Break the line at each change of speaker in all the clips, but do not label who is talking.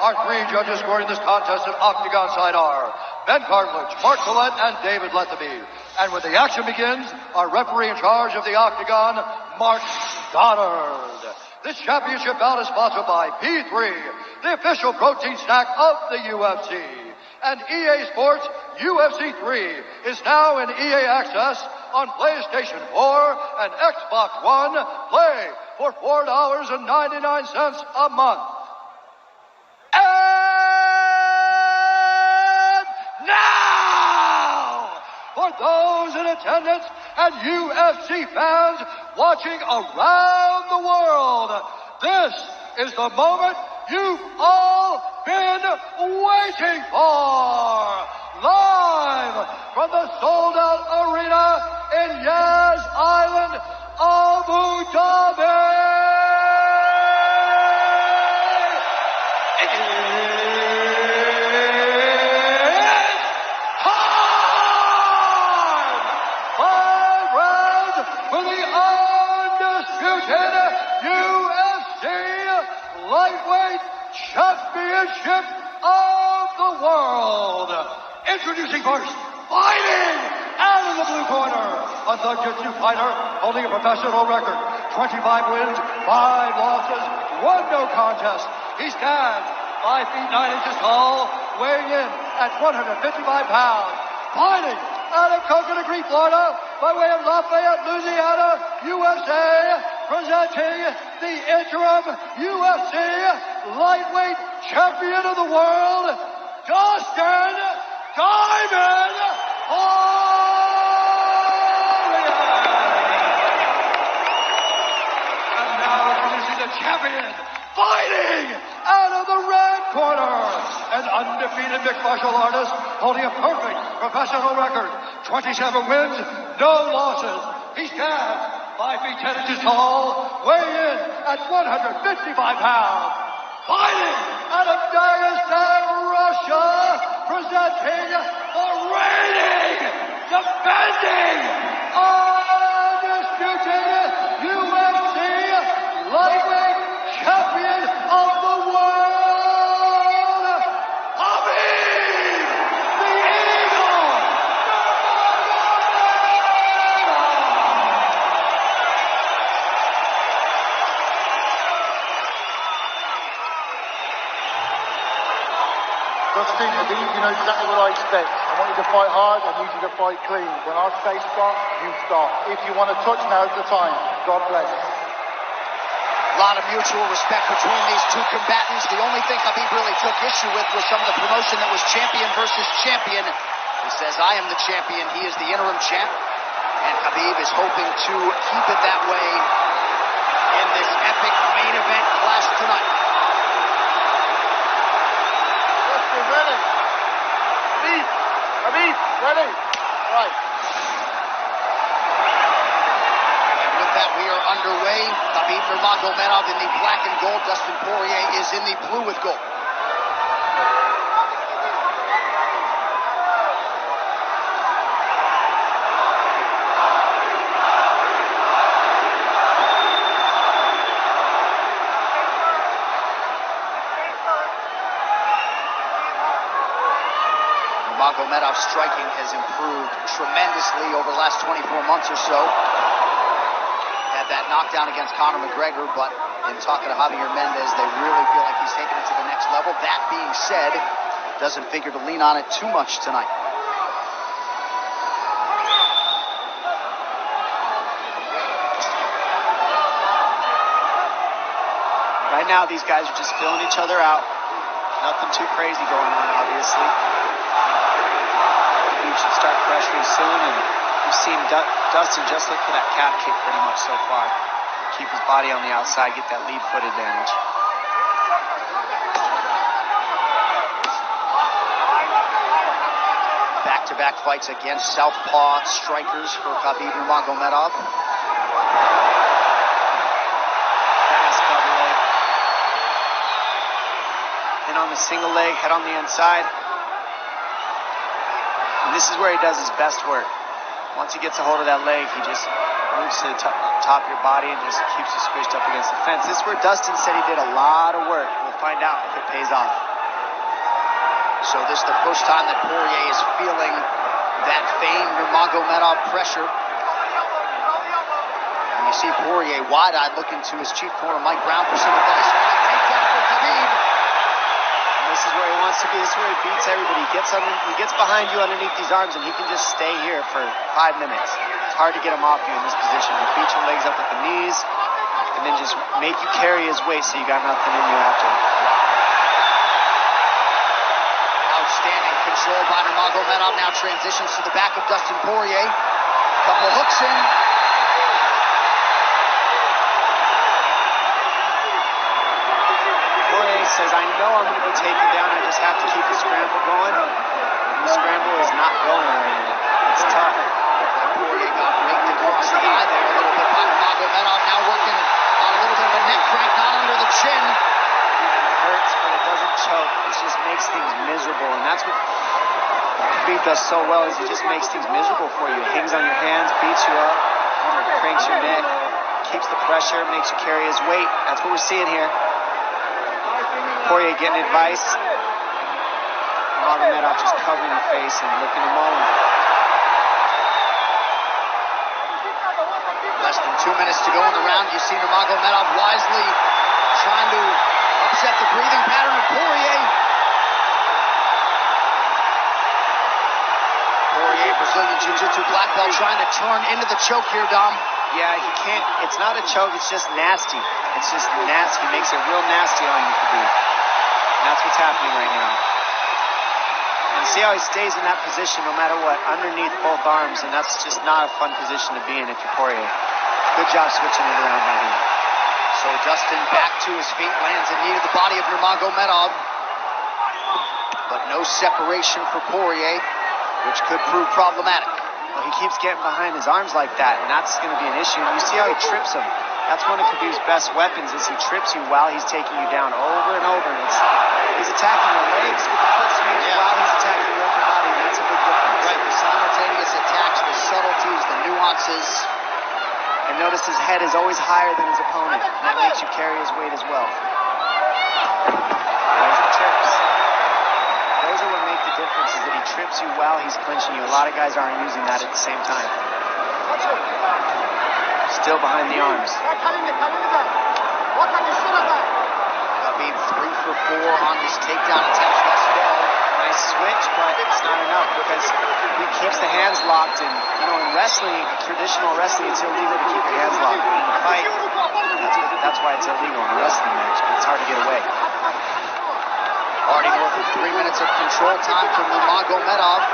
Our three judges scoring this contest at Octagon side are Ben Cartledge, Mark Collette, and David Lethaby. And when the action begins, our referee in charge of the Octagon, Mark Goddard. This championship bout is sponsored by P3, the official protein snack of the UFC. And EA Sports UFC 3 is now in EA Access on PlayStation 4 and Xbox One. Play for $4.99 a month. And now, for those in attendance and UFC fans watching around the world, this is the moment you've all been waiting for. Live from the sold-out arena in Yas Island, Abu Dhabi. It's time! 5 rounds for the undisputed UFC Lightweight Championship of the world. Introducing first, fighting out of the blue corner, a Jiu-Jitsu fighter holding a professional record, 25 wins, 5 losses, 1 no contest. He stands 5 feet 9 inches tall, weighing in at 155 pounds. Fighting out of Coconut Green, Florida, by way of Lafayette, Louisiana, USA, presenting the interim UFC Lightweight Champion of the World, Dustin Diamond Portnoy. And now introducing the champion, fighting out of the red corner, an undefeated mixed martial artist holding a perfect professional record, 27 wins, no losses. He stands 5 feet 10 inches tall, weighing in at 155 pounds. Fighting out of Dagestan, Russia, presenting the reigning, defending, undisputed UFC Lightweight Champion of the world, Hobby the Eagle.
Dustin, I believe you know exactly what I expect. I want you to fight hard, I need you to fight clean. When I say stop, you stop. If you want to touch, now's the time. God bless.
A lot of mutual respect between these two combatants. The only thing Khabib really took issue with was some of the promotion that was champion versus champion. He says, I am the champion, he is the interim champ. And Khabib is hoping to keep it that way in this epic main event clash tonight.
Ready. Khabib, ready. Right.
And with that, we are underway. Khabib Nurmagomedov in the black and gold. Dustin Poirier is in the blue with gold. Nurmagomedov's striking has improved tremendously over the last 24 months or so. Had that knockdown against Conor McGregor, but in talking to Javier Mendez, they really feel like he's taking it to the next level. That being said, doesn't figure to lean on it too much tonight.
Right now, these guys are just filling each other out. Nothing too crazy going on, obviously. We should start pressuring soon, and we've seen Dustin just look for that calf kick pretty much so far. Keep his body on the outside, get that lead foot advantage.
Back-to-back fights against southpaw strikers for Khabib Nurmagomedov.
Fast double leg. And on the single leg, head on the inside. And this is where he does his best work. Once he gets a hold of that leg, he just moves to the top of your body and just keeps you squished up against the fence. This is where Dustin said he did a lot of work. We'll find out if it pays off.
So this is the first time that Poirier is feeling that famed Nurmagomedov pressure. And you see Poirier wide-eyed looking to his chief corner, Mike Brown, for some advice. Takedown for Khabib.
And this is where he wants to be. This is where he beats everybody. He gets behind you underneath these arms, and he can just stay here for 5 minutes. It's hard to get him off you in this position. He beats your legs up at the knees, and then just make you carry his weight so you got nothing in you after.
Outstanding control by Nurmagomedov. Now transitions to the back of Dustin Poirier. Couple hooks in.
Poirier says, I know I'm going to be taken down. I just have to keep the scramble going. And the scramble is not going right now. It's tough.
Poirier got raked across the eye there a little bit by Nurmagomedov. Now working on a little bit of a neck crank, not under the chin.
It hurts, but it doesn't choke. It just makes things miserable, and that's what Khabib does so well, is he just makes things miserable for you. Hangs on your hands, beats you up, cranks your neck, keeps the pressure, makes you carry his weight. That's what we're seeing here. Poirier getting advice. Nurmagomedov just covering the face and looking him on.
Less than 2 minutes to go in the round. You see Nurmagomedov wisely trying to upset the breathing pattern of Poirier. Poirier, Brazilian Jiu-Jitsu black belt, trying to turn into the choke here, Dom.
Yeah, he can't. It's not a choke. It's just nasty. It's just nasty. He makes it real nasty on you, Khabib. And that's what's happening right now. And see how he stays in that position no matter what, underneath both arms, and that's just not a fun position to be in if you're Poirier. Good job switching it around by him.
So Dustin back to his feet, lands in knee to the body of Nurmagomedov. But no separation for Poirier, which could prove problematic.
Well, he keeps getting behind his arms like that, and that's going to be an issue. And you see how he trips him. That's one of Khabib's best weapons, is he trips you while he's taking you down over and over. And he's attacking your legs with the foot sweep while he's attacking your upper body, and that's a big difference.
Right, the simultaneous attacks, the subtleties, the nuances.
And notice his head is always higher than his opponent, and that makes you carry his weight as well. There's the trips. Those are what make the difference, is that he trips you while he's clinching you. A lot of guys aren't using that at the same time. Still behind the arms.
Khabib 3 for 4 on his takedown attempts thus far.
Nice switch, but it's not enough because he keeps the hands locked. And, you know, in wrestling, traditional wrestling, it's illegal to keep your hands locked. In a fight, that's why it's illegal in a wrestling match. It's hard to get away.
Already north of 3 minutes of control time from Nurmagomedov.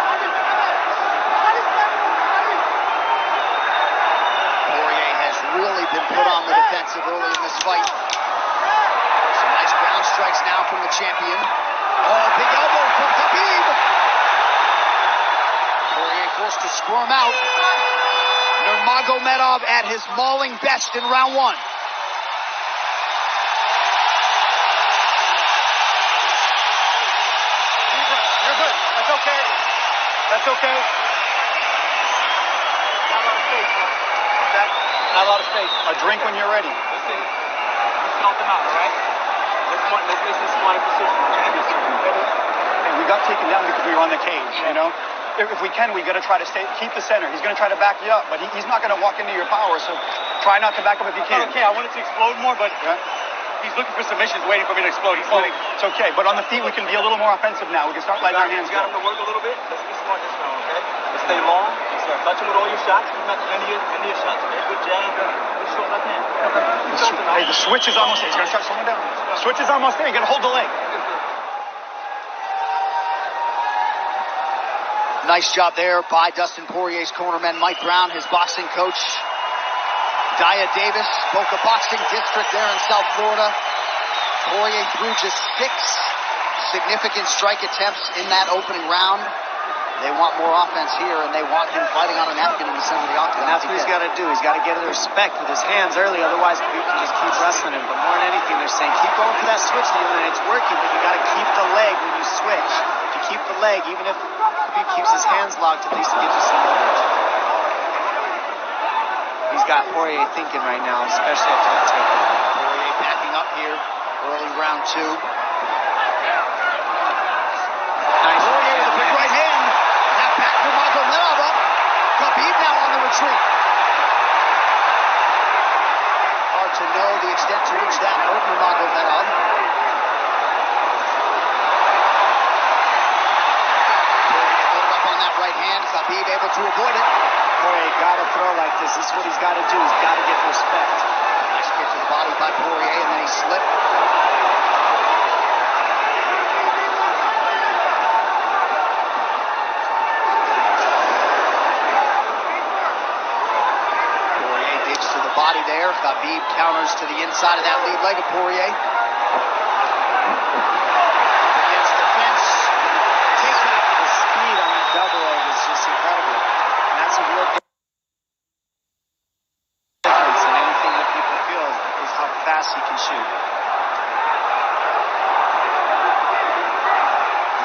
Poirier has really been put on the defensive early in this fight. Some nice ground strikes now from the champion. Oh, big elbow from Khabib. Poirier forced to squirm out. Nurmagomedov at his mauling best in round 1.
You're good. That's okay. That's okay. Not a lot of space, bro. Not a lot of space. A drink when you're ready.
Listen, you felt them out, all right? Let's make some smart decisions.
Hey, we got taken down because we were on the cage, you know? If we can, we got to try to keep the center. He's going to try to back you up, but he's not going to walk into your power, so try not to back up if you can.
Okay, I wanted to explode more, but he's looking for submissions, waiting for me to explode.
It's okay, but on the feet, we can be a little more offensive now. We can start letting our hands
go.
go.
You got him to work a little bit. Let's be smart this round, okay? Let's stay long. Let's touch him with all your shots. He's not any of your shots, okay? Good jab, good short left hand.
Hey, the switch is almost there. He's going to start slowing down. Switch is almost there. You're going to hold the leg.
Nice job there by Dustin Poirier's cornerman, Mike Brown, his boxing coach, Daya Davis, Boca Boxing District there in South Florida. Poirier threw just 6 significant strike attempts in that opening round. They want more offense here, and they want him fighting on a napkin in the center of the octagon.
And that's what he's got to do. He's got to get the respect with his hands early, otherwise Khabib can just keep wrestling him. But more than anything, they're saying keep going for that switch, and it's working, but you got to keep the leg when you switch. If you keep the leg, even if Khabib keeps his hands locked, at least it gives you some leverage. He's got Poirier thinking right now, especially after that takedown.
Poirier backing up here, early round 2. extent to which that hurt Nurmagomedov. Poirier loaded up on that right hand. Khabib able to avoid it.
Poirier got to throw like this. This is what he's got to do. He's got to get respect.
Nice kick to the body by Poirier, and then he slipped. Poirier digs to the body there. Khabib counters to the inside of that lead leg of Poirier. Up against the fence. Takes it.
The speed on that double leg is just incredible. And that's a real difference in anything that people feel is how fast he can shoot.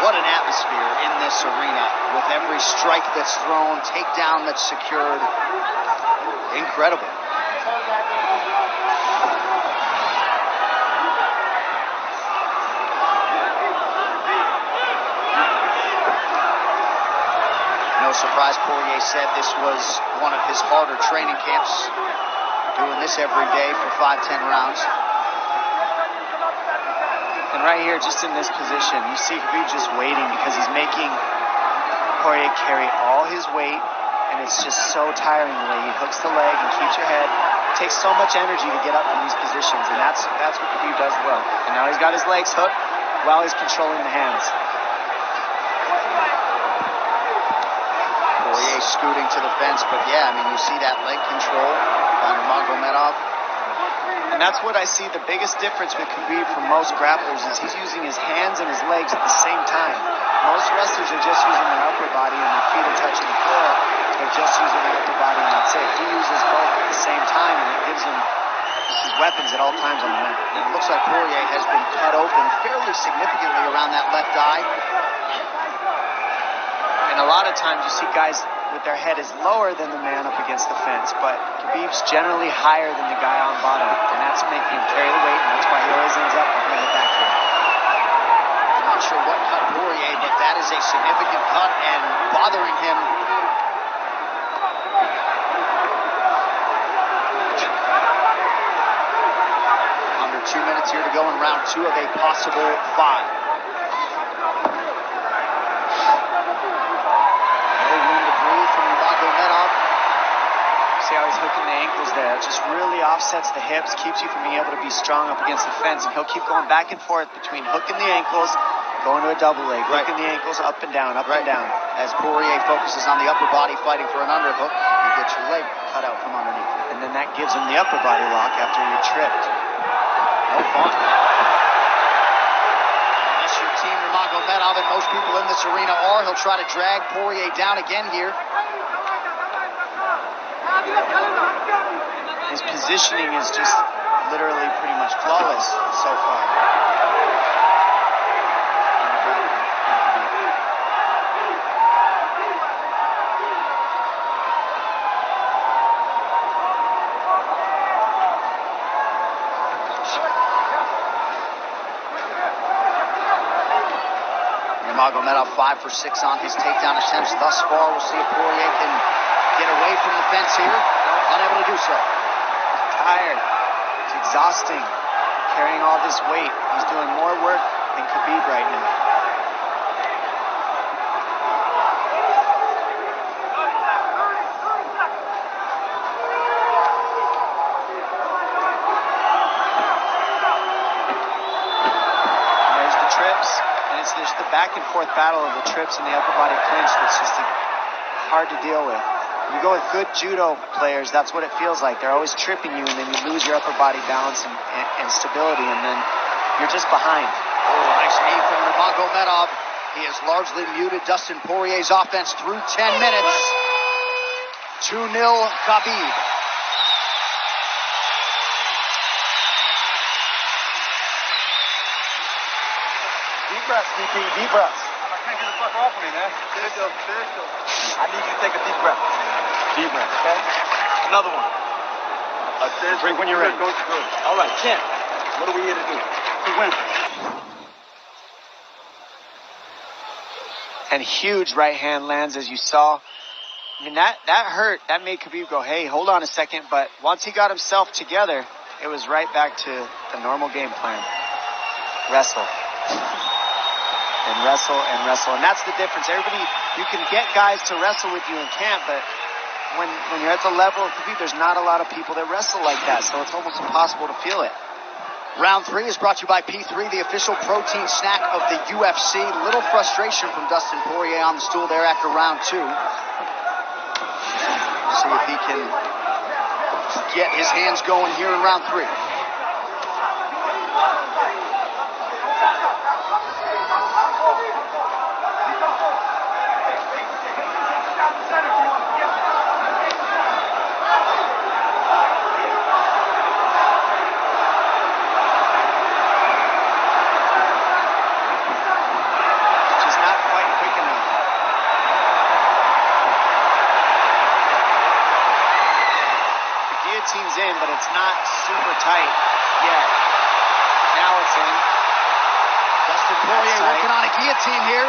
What an atmosphere in this arena with every strike that's thrown, takedown that's secured. Incredible. No surprise, Poirier said this was one of his harder training camps, doing this every day for 5-10 rounds.
And right here, just in this position, you see Khabib just waiting because he's making Poirier carry all his weight, and it's just so tiring the way he hooks the leg and keeps your head. It takes so much energy to get up from these positions, and that's what Khabib does well. And now he's got his legs hooked while he's controlling the hands.
Poirier scooting to the fence, but yeah, I mean, you see that leg control by Nurmagomedov.
And that's what I see the biggest difference with Khabib from most grapplers is he's using his hands and his legs at the same time. Most wrestlers are just using their upper body and their feet are touching the floor. They're just using their upper body and that's it. He uses both at the same time and it gives him his weapons at all times on the mat.
And it looks like Poirier has been cut open fairly significantly around that left eye.
And a lot of times you see guys with their head is lower than the man up against the fence, but Khabib's generally higher than the guy on bottom, and that's making him carry the weight, and that's why he always ends up behind the back here.
I'm not sure what cut Poirier, but that is a significant cut and bothering him. Under 2 minutes here to go in round 2 of a possible 5.
See how he's hooking the ankles there. It just really offsets the hips, keeps you from being able to be strong up against the fence, and he'll keep going back and forth between hooking the ankles, going to a double leg, hooking the ankles up and down, up and down.
As Poirier focuses on the upper body fighting for an underhook, you get your leg cut out from underneath.
And then that gives him the upper body lock after you're tripped.
No fun. Unless you're Team Nurmagomedov, and most people in this arena are, he'll try to drag Poirier down again here.
His positioning is just literally pretty much flawless so far.
Nurmagomedov 5 for 6 on his takedown attempts thus far. We'll see if Poirier can get away from the fence here. Unable to do so.
Tired. It's exhausting. Carrying all this weight. He's doing more work than Khabib right now. And there's the trips. And it's just the back and forth battle of the trips and the upper body clinch that's just hard to deal with. You go with good judo players, that's what it feels like. They're always tripping you, and then you lose your upper body balance and stability, and then you're just behind.
Oh, nice knee from Nurmagomedov. He has largely muted Dustin Poirier's offense through 10 minutes. 2-0 Khabib.
Deep breaths, DP, deep breaths. I can't get the fuck off of me, man. I need you to take a deep breath.
Deep breath.
Okay? Another one.
Drink when you're ready.
Good. All right, champ. What are we here to do? To win.
And huge right hand lands, as you saw. I mean, that hurt. That made Khabib go, hey, hold on a second. But once he got himself together it was right back to the normal game plan. Wrestle. And wrestle and wrestle. And that's the difference. Everybody, you can get guys to wrestle with you in camp, but when you're at the level of Khabib, there's not a lot of people that wrestle like that, so it's almost impossible to feel it.
Round 3 is brought to you by P3, the official protein snack of the UFC. Little frustration from Dustin Poirier on the stool there after round 2. See if he can get his hands going here in round 3.
Team's in, but it's not super tight yet. Now it's in.
Dustin Poirier working on a guillotine here.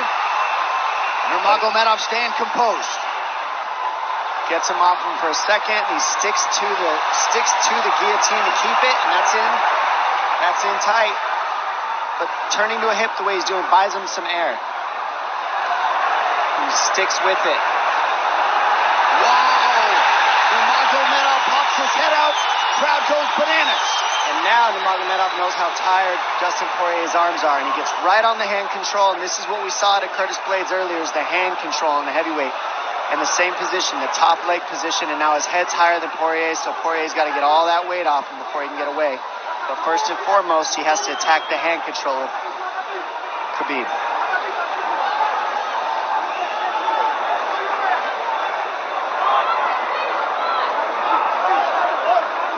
Nurmagomedov staying composed.
Gets him off him for a second. And he sticks to the guillotine to keep it, and that's in. That's in tight. But turning to a hip the way he's doing buys him some air. He sticks with it.
Nurmagomedov pops his head out, crowd goes bananas.
And now Nurmagomedov knows how tired Dustin Poirier's arms are, and he gets right on the hand control, and this is what we saw at Curtis Blades earlier, is the hand control in the heavyweight. In the same position, the top leg position, and now his head's higher than Poirier, so Poirier's got to get all that weight off him before he can get away. But first and foremost, he has to attack the hand control of Khabib.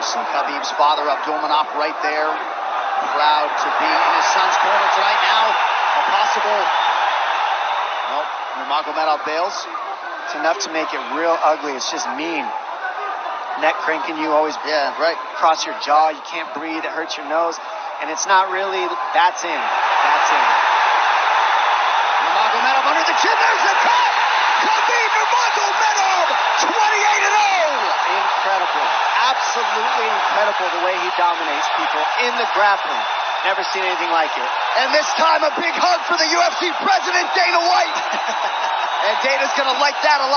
Khabib's father, Abdulmanap, right there. Proud to be in his son's corner tonight. Now, a possible... Nope, Nurmagomedov bails.
It's enough to make it real ugly. It's just mean. Neck cranking you, always cross your jaw. You can't breathe. It hurts your nose. And it's not really... That's in. That's in.
Nurmagomedov under the chin. There's the cut! Khabib Nurmagomedov, 28-0!
Incredible. Absolutely incredible the way he dominates people in the grappling. Never seen anything like it.
And this time a big hug for the UFC president, Dana White. And Dana's going to like that a lot.